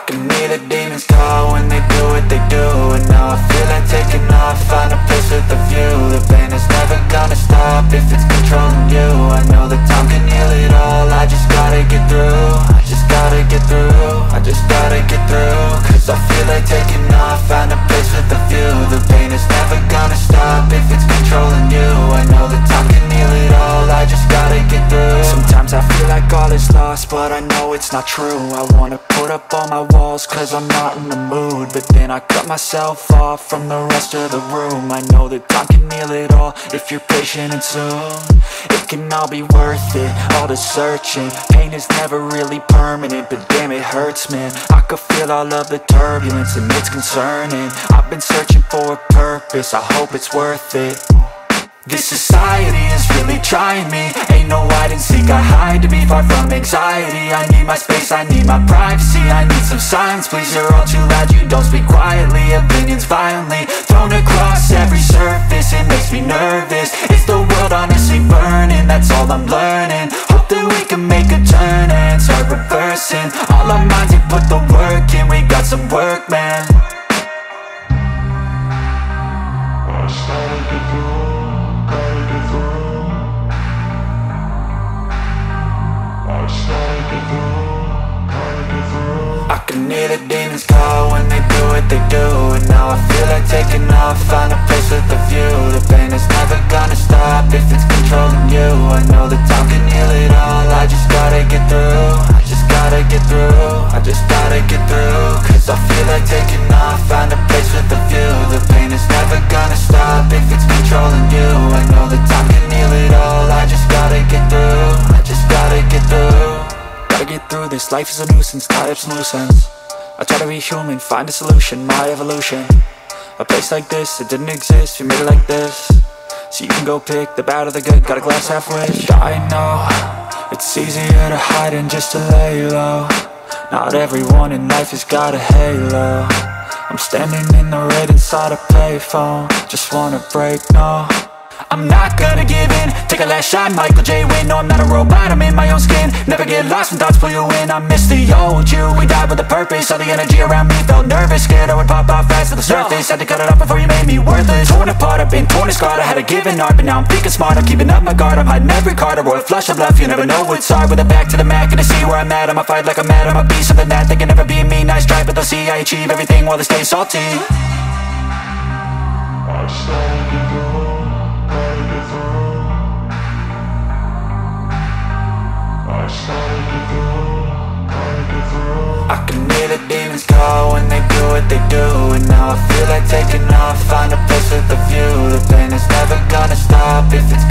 can hear the demons call when they do what they do. And now I feel like taking off, find a place with a view. The pain is never gonna stop if it's controlling you. I know that time can heal it all, I just gotta get through. I just gotta get through, I just gotta get through. Cause I feel like taking off, find a place with a view. The pain is never gonna stop if it's controlling you. I know that time can heal it all, I just gotta get through. Sometimes I feel like all is lost, but I know it's not true. I wanna put up all my walls cause I'm not in the mood, but then I cut myself off from the rest of the room. I know that time can heal it all if you're patient and soon it can all be worth it, all the searching. Pain is never really permanent, but damn it hurts, man. I could feel all of the turbulence and it's concerning. I've been searching for a purpose, I hope it's worth it. This society is really trying me. Ain't no hide and seek, I hide to be far from anxiety. I need my space, I need my privacy. I need some silence, please, you're all too loud. You don't speak quietly, opinions violently thrown across every surface. It makes me nervous, is the world honestly burning? That's all I'm learning. Hope that we can make a turn and start reversing all our minds and put the work in. We got some work, man. I started to do. I can hear the demons call when they do what they do. And now I feel like taking off, find a place with a view. The pain is never gonna stop if it's controlling you. I know that time can heal it all, I just gotta get through. I just gotta get through, I just gotta get through. Cause I feel like taking off, find a place with a view. The pain is never gonna stop if it's controlling you. I know that time can heal it all, I just gotta get through. I just gotta get through. Gotta get through this, life is a nuisance, tie up some loose ends. I try to be human, find a solution, my evolution. A place like this, it didn't exist, we made it like this. So you can go pick the bad or the good, got a glass half wish. I know, it's easier to hide than just to lay low. Not everyone in life has got a halo. I'm standing in the red inside a payphone, just wanna break, no. I'm not gonna give in, take a last shot, Michael J. Win. No, I'm not a robot, I'm in my own skin. Never get lost when thoughts pull you in. I miss the old you, we died with a purpose. All the energy around me felt nervous, scared I would pop off fast to the surface. Had to cut it off before you made me worthless. Torn apart, I've been torn and scarred. I had a given art, but now I'm thinking smart. I'm keeping up my guard, I'm hiding every card. A royal flush of bluff, you never know what's hard. With a back to the mat, gonna see where I'm at. I'ma fight like I'm mad, I'ma be something that they can never be me. Nice try, but they'll see I achieve everything while they stay salty. I started to go. I can hear the demons call when they do what they do. And now I feel like taking off, find a place with a view. The pain is never gonna stop if it's